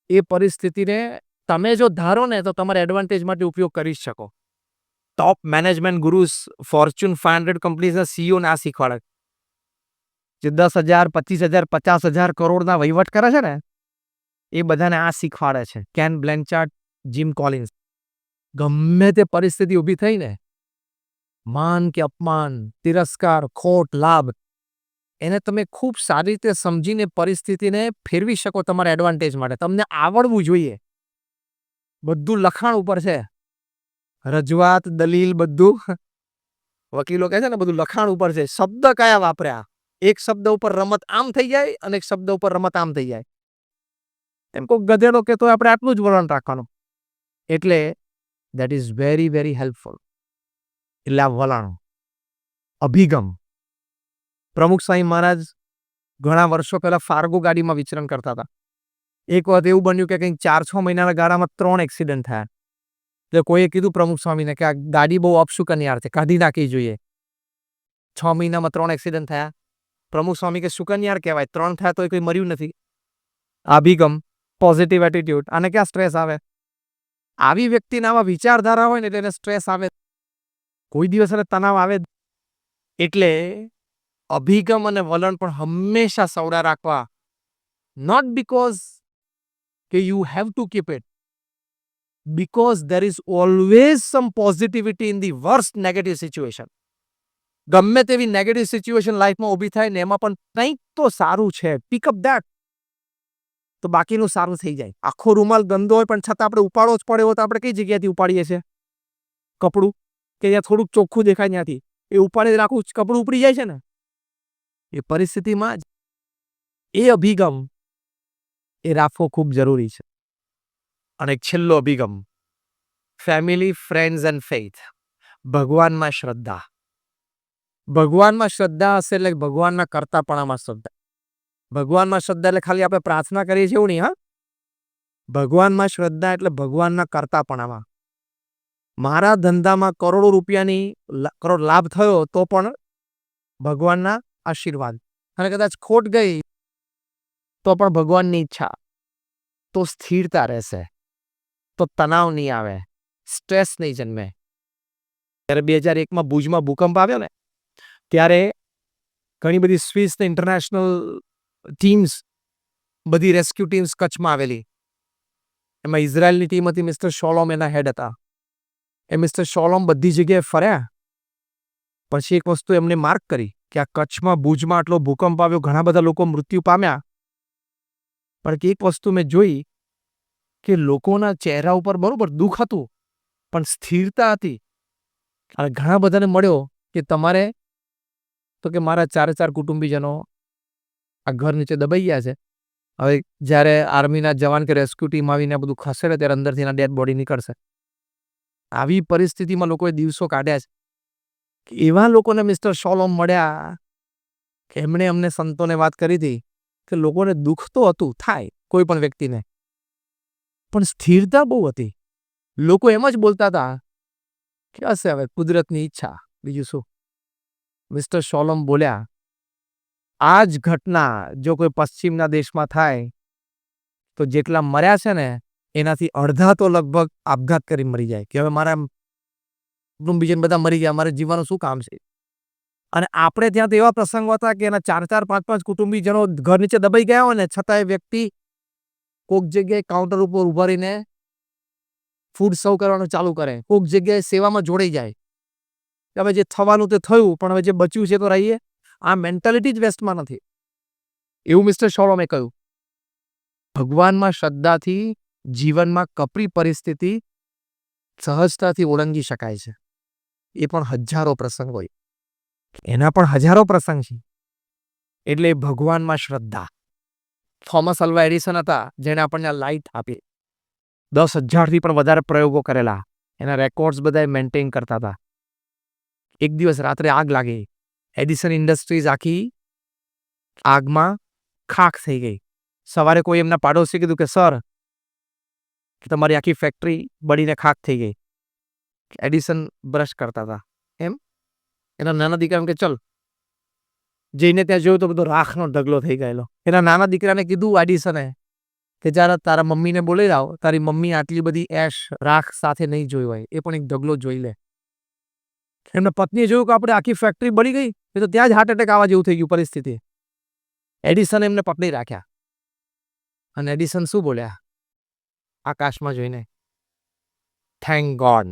એ પરિસ્થિતિને તમે જો ધારો ને તો તમારા એડવાન્ટેજ માટે ઉપયોગ કરી શકો. ટોપ મેનેજમેન્ટ ગુરુસ ફોર્ચ્યુન 500 કંપનીઝના સીઈઓ ને આ શીખવાડે, જે 10,000, 25,000, 50,000 કરોડના વહીવટ કરે છે ને, એ બધાને આ શીખવાડે છે. Ken Blanchard, Jim Collins. ગમે તે પરિસ્થિતિ ઊભી થઈ ને, માન કે અપમાન, તિરસ્કાર, ખોટ, લાભ, એને તમે ખૂબ સારી રીતે સમજીને પરિસ્થિતિને ફેરવી શકો તમારા એડવાન્ટેજ માટે. તમને આવડવું જોઈએ. બધું લખાણ ઉપર છે. રજૂઆત, દલીલ બધું વકીલો કહે છે ને, બધું લખાણ ઉપર છે. શબ્દ કયા વાપર્યા, એક શબ્દ ઉપર રમત આમ થઈ જાય અને એક શબ્દ ઉપર રમત આમ થઈ જાય. એમ કોઈ ગધેડો કે તો આપણે આટલું જ વલણ રાખવાનું. એટલે that is very very helpful. એટલે આ વલણ, અભિગમ. પ્રમુખ સ્વામી મહારાજ ઘણા વર્ષો પહેલા ફાર્ગો ગાડીમાં વિચરણ કરતા હતા. એક વખત એવું બન્યું કે કંઈક 4-6 મહિનાના ગાળામાં 3 એક્સિડન્ટ થયા. એટલે કોઈએ કીધું પ્રમુખ સ્વામીને કે આ ગાડી બહુ અપશુકનિયાર છે, કાઢી નાખવી જોઈએ. 6 મહિનામાં 3 એક્સિડન્ટ થયા. પ્રમુખ સ્વામી કે શુકનિયાર કહેવાય, 3 થયા તો કોઈ મર્યું નથી. અભિગમ, પોઝિટિવ એટીટ્યુડ. આને ક્યાં સ્ટ્રેસ આવે? આવી વ્યક્તિના આવા વિચારધારા હોય ને એટલે એને સ્ટ્રેસ આવે, કોઈ દિવસ એને તણાવ આવે. એટલે અભિગમ અને વલણ પણ હંમેશા સવડા રાખવા. નોટ બીકોઝ કે you have to keep it, because there is always some positivity in the worst negative situation. ગમે તેવી નેગેટિવ સિચ્યુએશન લાઈફમાં ઊભી થાય ને એમાં પણ કંઈક તો સારું છે. પિક અપ ધેટ, તો બાકીનું સારું થઈ જાય. આખો રૂમાલ ગંદો હોય પણ છતાં આપણે ઉપાડવો જ પડે, તો આપણે કઈ જગ્યાથી ઉપાડીએ છીએ? કપડું કે જ્યાં થોડુંક ચોખ્ખું દેખાય ત્યાંથી એ ઉપાડી રાખું, કપડું ઉપડી જાય છે ને. એ પરિસ્થિતિમાં જ એ અભિગમ એ રાખવો ખૂબ જરૂરી છે. અને એક છેલ્લો અભિગમ, ફેમિલી, ફ્રેન્ડ્સ એન્ડ ફેથ. ભગવાનમાં શ્રદ્ધા. ભગવાનમાં શ્રદ્ધા હશે એટલે ભગવાનના કરતાપણામાં શ્રદ્ધા. ભગવાનમાં શ્રદ્ધા એટલે ખાલી આપણે પ્રાર્થના કરીએ છીએ એવું નહીં. હા, ભગવાનમાં શ્રદ્ધા એટલે ભગવાનના કરતાપણામાં. મારા ધંધામાં કરોડો રૂપિયાની કરોડ લાભ થયો તો પણ ભગવાનના આશીર્વાદ, અને કદાચ ખોટ ગઈ તો પણ ભગવાનની ઈચ્છા. તો સ્થિરતા રહેશે, તો તણાવ નહીં આવે, સ્ટ્રેસ નહીં જન્મે. ત્યારે 2001માં ભુજમાં ભૂકંપ આવ્યો ને, ત્યારે ઘણી બધી સ્વિસ ને ઇન્ટરનેશનલ ટીમ્સ, બધી રેસ્ક્યુ ટીમ્સ કચ્છમાં આવેલી. એમાં ઇઝરાયલની ટીમ હતી, મિસ્ટર શોલોમ એના હેડ હતા. એ મિસ્ટર શોલોમ બધી જગ્યાએ ફર્યા. પછી એક વસ્તુ એમને માર્ક કરી કે આ કચ્છમાં ભુજમાં આટલો ભૂકંપ આવ્યો, ઘણા બધા લોકો મૃત્યુ પામ્યા, પણ એક વસ્તુ મેં જોઈ કે લોકોના ચહેરા ઉપર બરોબર દુઃખ હતું પણ સ્થિરતા હતી. અને ઘણા બધાને મળ્યો કે તમારે તો કે મારા 4 કુટુંબીજનો આ ઘર નીચે દબાઈ ગયા છે, હવે જ્યારે આર્મીના જવાન કે રેસ્ક્યુ ટીમ આવીને બધું ખસેડે ત્યારે અંદરથી એના ડેડ બોડી નીકળશે. આવી પરિસ્થિતિમાં લોકોએ દિવસો કાઢ્યા છે. એવા લોકોને મિસ્ટર શોલોમ મળ્યા કે એમણે અમને સંતોને વાત કરી હતી કે લોકોને દુઃખ તો હતું, થાય કોઈ પણ વ્યક્તિને, પણ સ્થિરતા બહુ હતી. લોકો એમ જ બોલતા હતા કે હશે હવે કુદરતની ઈચ્છા, બીજું શું. મિસ્ટર શોલોમ બોલ્યા, આ જ ઘટના જો કોઈ પશ્ચિમના દેશમાં થાય તો જેટલા મર્યા છે ને એનાથી અડધા તો લગભગ આપઘાત કરી મરી જાય કે હવે મારા કુટુંબીજન બધા મરી ગયા, મારે જીવવાનું શું કામ છે. અને આપણે ત્યાં તો એવા પ્રસંગો હતા કે એના 4-4, 5-5 કુટુંબીજનો ઘર નીચે દબાઈ ગયા હોય ને છતાં એ વ્યક્તિ કોઈક જગ્યાએ કાઉન્ટર ઉપર ઉભા રહીને ફૂડ સર્વ કરવાનું ચાલુ કરે, કોઈક જગ્યાએ સેવામાં જોડાઈ જાય. હવે જે થવાનું તે થયું, પણ હવે જે બચ્યું છે તો રહીએ. આ મેન્ટાલિટી જ વેસ્ટમાં નથી, એવું મિસ્ટર શોલોમે કહ્યું. ભગવાનમાં શ્રદ્ધાથી જીવનમાં કપરી પરિસ્થિતિ સહજતાથી ઓળંગી શકાય છે. એ પણ હજારો પ્રસંગ હોય, એના પણ હજારો પ્રસંગ છે. એટલે ભગવાનમાં શ્રદ્ધા. થોમસ અલ્વા એડિસન હતા જેણે આપણને લાઇટ આપી. 10,000થી પણ વધારે પ્રયોગો કરેલા, એના રેકોર્ડ્સ બધા મેન્ટેન કરતા હતા. એક દિવસ રાત્રે આગ લાગી, એડિસન ઇન્ડસ્ટ્રીઝ આખી આગમાં ખાખ થઈ ગઈ. સવારે કોઈ એમના પાડોશી કીધું કે સર, તમારી આખી ફેક્ટરી બળીને ખાખ થઈ ગઈ. એડિસન બ્રશ કરતા હતા. એમ એના નાના દીકરા એમ કે ચલ, જઈને ત્યાં જોયું તો બધો રાખનો ઢગલો થઈ ગયેલો. એના નાના દીકરાને કીધું એડિસને કે જ્યારે તારા મમ્મીને બોલી લાવો, તારી મમ્મી આટલી બધી એશ રાખ સાથે નહીં જોઈ હોય, એ પણ એક ઢગલો જોઈ લે. એમના પત્નીએ જોયું કે આપણે આખી ફેક્ટરી બળી ગઈ, એ તો ત્યાં જ હાર્ટ એટેક આવવા જેવું થઈ ગયું પરિસ્થિતિ. એડિસન એમને પકડી રાખ્યા અને એડિસન શું બોલ્યા આકાશમાં જોઈને? Thank God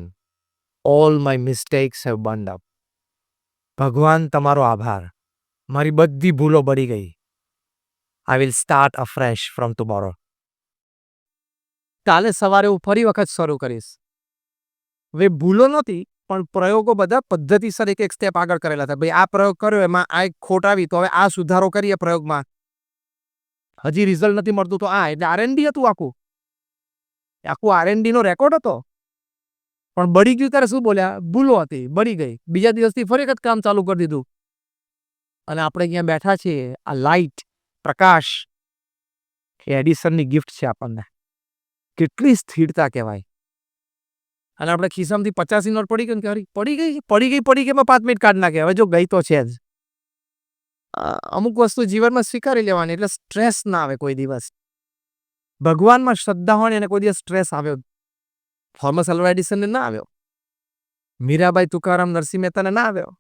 all my mistakes have burned up. ભગવાન તમારો આભાર, મારી બધી ભૂલો બળી ગઈ. I will start afresh from tomorrow. કાલે સવારે હું ફરી વખત શરૂ કરીશ. હવે ભૂલો નહોતી, પણ પ્રયોગો બધા પદ્ધતિસર એક સ્ટેપ આગળ કરેલા હતા. ભાઈ આ પ્રયોગ કર્યો, એમાં આ એક ખોટ આવી, તો હવે આ સુધારો કરીએ પ્રયોગમાં. હજી રિઝલ્ટ નથી મળતું, તો આ એટલે R&D હતું. આખું R&D નો રેકોર્ડ હતો. પણ બળી ગયું ત્યારે શું બોલ્યા? ભૂલો હતી, બળી ગઈ. બીજા દિવસથી ફરી વખત કામ ચાલુ કરી દીધું. અને આપણે અહીંયા બેઠા છીએ, આ લાઇટ, પ્રકાશ એ એડિસનની ગિફ્ટ છે આપણને. કેટલી સ્થિરતા કહેવાય. અને આપણે ખિસ્સામાંથી 50 નોટ પડી ગઈ કે પડી ગઈ માં 5 મિનિટ કાઢ નાખે. હવે જો ગઈ તો છે જ. અમુક વસ્તુ જીવનમાં સ્વીકારી લેવાની, એટલે સ્ટ્રેસ ના આવે કોઈ દિવસ. ભગવાનમાં શ્રદ્ધા હોય એને કોઈ દિવસ સ્ટ્રેસ આવ્યો? થોમસ આલ્વા એડિસનને ના આવ્યો. મીરાબાઈ તુકારામ નરસિંહ મહેતાને ના આવ્યો.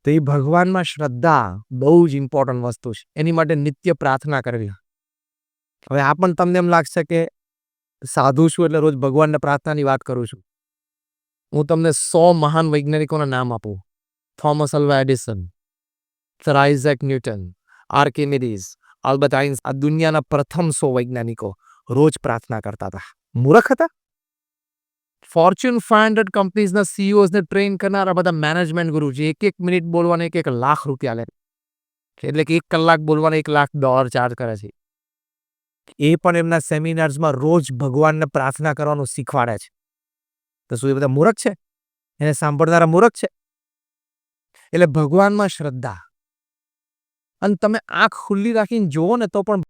તો એ ભગવાનમાં શ્રદ્ધા બહુ જ ઇમ્પોર્ટન્ટ વસ્તુ છે. એની માટે નિત્ય પ્રાર્થના કરવી. હવે આ પણ તમને એમ લાગશે કે સાધુ છું એટલે રોજ ભગવાનને પ્રાર્થનાની વાત કરું છું. હું તમને 100 મહાન વૈજ્ઞાનિકોના નામ આપું. Thomas Alva Edison, Sir Isaac Newton, Archimedes, Albert Einstein, આ દુનિયાના પ્રથમ 100 વૈજ્ઞાનિકો રોજ પ્રાર્થના કરતા હતા. મૂર્ખ હતા? ફોર્ચ્યુન 500 કંપનીઝના CEOsને ટ્રેન કરનારા બધા મેનેજમેન્ટ ગુરુ છે. એક મિનિટ બોલવાને 1 લાખ રૂપિયા લે. એટલે કે 1 કલાક બોલવાને $1 લાખ ચાર્જ કરે છે. એ પણ એમના સેમિનાર્સમાં રોજ ભગવાનને પ્રાર્થના કરવાનું શીખવાડે છે. તો શું એ બધા મૂર્ખ છે? એને સાંભળનારા મૂર્ખ છે? એટલે ભગવાનમાં શ્રદ્ધા. અને તમે આંખ ખુલ્લી રાખીને જુઓ ને તો પણ